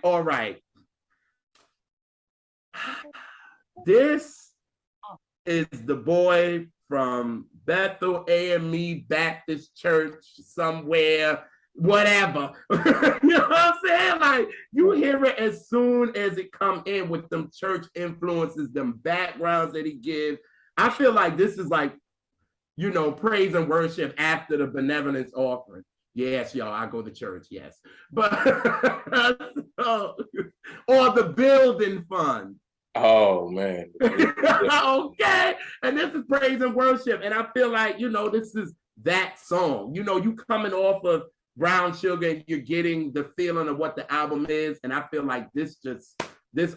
all right. This is the boy from Bethel AME Baptist Church somewhere, whatever. You know what I'm saying? Like, you hear it as soon as it come in with them church influences, them backgrounds that he gives. I feel like this is like, you know, praise and worship after the benevolence offering. Yes, y'all, I go to church, yes. But or the building fund. Oh man. Okay. And this is praise and worship. And I feel like, you know, this is that song. You know, you coming off of Brown Sugar and you're getting the feeling of what the album is. And I feel like this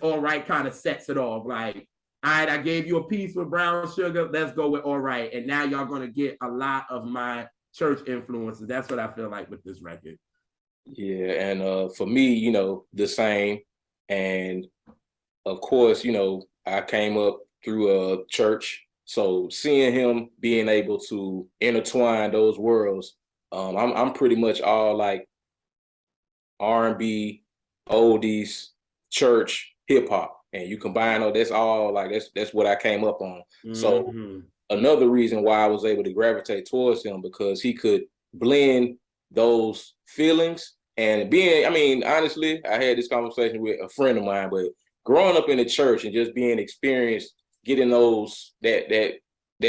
all right kind of sets it off. Like, all right, I gave you a piece with Brown Sugar. Let's go with all right. And now y'all gonna get a lot of my church influences. That's what I feel like with this record. Yeah, and for me, you know, the same. And of course, you know, I came up through a church. So seeing him being able to intertwine those worlds, I'm pretty much all like R&B, oldies, church, hip hop, and you combine all that's all like that's what I came up on. So another reason why I was able to gravitate towards him because he could blend those feelings and being. I mean, honestly, I had this conversation with a friend of mine, but growing up in the church and just being experienced, getting those that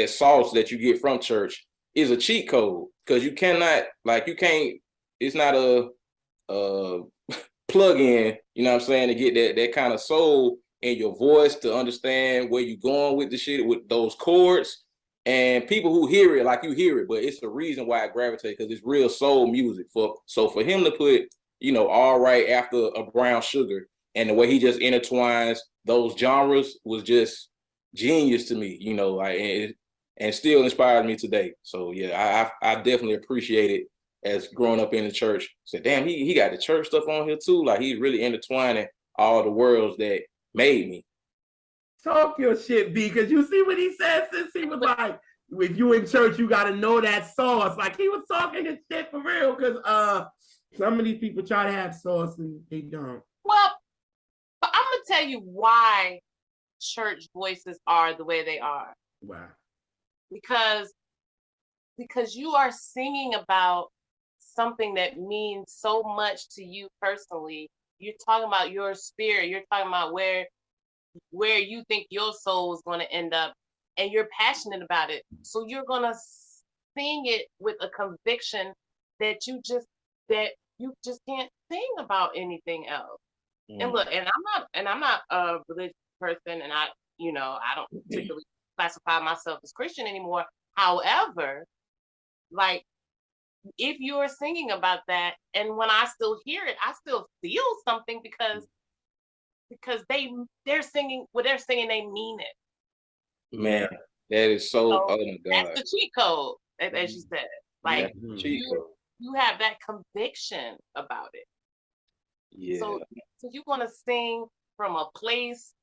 sauce that you get from church is a cheat code because you can't. It's not a plug in. You know what I'm saying, to get that kind of soul in your voice to understand where you're going with the shit with those chords. And people who hear it like you hear it, but it's the reason why I gravitate because it's real soul music. So for him to put, you know, all right after a Brown Sugar. And the way he just intertwines those genres was just genius to me, you know, and still inspires me today. So yeah, I definitely appreciate it as growing up in the church. Said, damn, he got the church stuff on here too. Like he's really intertwining all the worlds that made me. Talk your shit, B, because you see what he said since he was like, if you in church, you got to know that sauce. Like he was talking his shit for real because some of these people try to have sauce and they don't. Well, but I'm gonna tell you why church voices are the way they are. Wow. Because you are singing about something that means so much to you personally. You're talking about your spirit. You're talking about where you think your soul is going to end up, and you're passionate about it. So you're gonna sing it with a conviction that you just can't sing about anything else. And look, and I'm not a religious person, and I don't particularly classify myself as Christian anymore. However, like if you're singing about that, and when I still hear it, I still feel something because they're singing what they're singing, they mean it. Man, that is so. Oh my God, that's the cheat code, as you said. Like you have that conviction about it. Yeah. So you want to sing from a place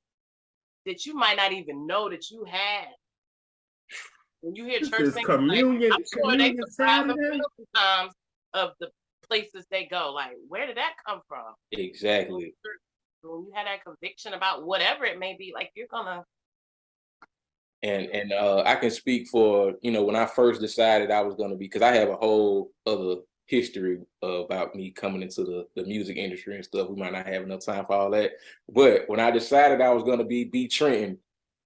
that you might not even know that you had. When you hear church singing, communion, I'm sure they surprise them sometimes of the places they go. Like, where did that come from? Exactly. When you had that conviction about whatever it may be, like you're gonna. And I can speak for, you know, when I first decided I was gonna be, because I have a whole other history about me coming into the music industry and stuff. We might not have enough time for all that. But when I decided I was going to be Trenton,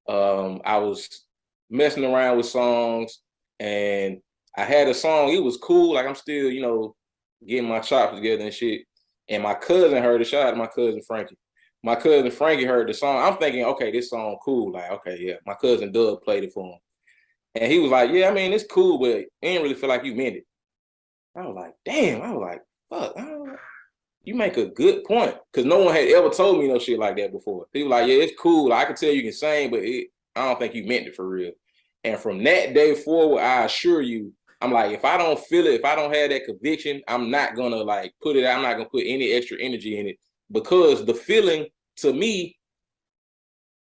I was messing around with songs and I had a song. It was cool. Like I'm still, you know, getting my chops together and shit. And my cousin heard it. Shout out to my cousin Frankie. My cousin Frankie heard the song. I'm thinking, okay, this song cool. Like, okay, yeah. My cousin Doug played it for him. And he was like, yeah, I mean, it's cool, but it didn't really feel like you meant it. I was like, damn. I was like, fuck. You make a good point. Because no one had ever told me no shit like that before. People like, yeah, it's cool. I can tell you can sing, but I don't think you meant it for real. And from that day forward, I assure you, I'm like, if I don't feel it, if I don't have that conviction, I'm not going to like put it out. I'm not going to put any extra energy in it because the feeling to me,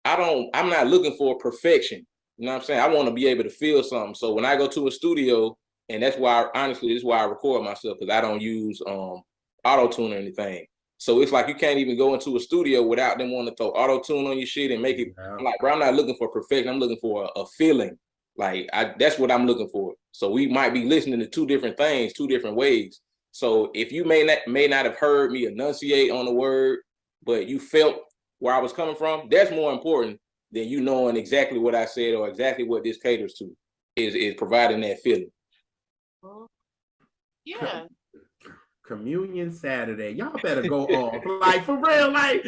I'm not looking for perfection. You know what I'm saying? I want to be able to feel something. So when I go to a studio, and that's why, honestly, this is why I record myself because I don't use auto-tune or anything. So it's like you can't even go into a studio without them wanting to throw auto-tune on your shit and make it. Yeah. I'm like, bro, I'm not looking for perfection. I'm looking for a feeling. Like that's what I'm looking for. So we might be listening to two different things, two different ways. So if you may not have heard me enunciate on the word, but you felt where I was coming from, that's more important than you knowing exactly what I said or exactly what this caters to. Is providing that feeling. Yeah. Communion Saturday. Y'all better go off. Like, for real, like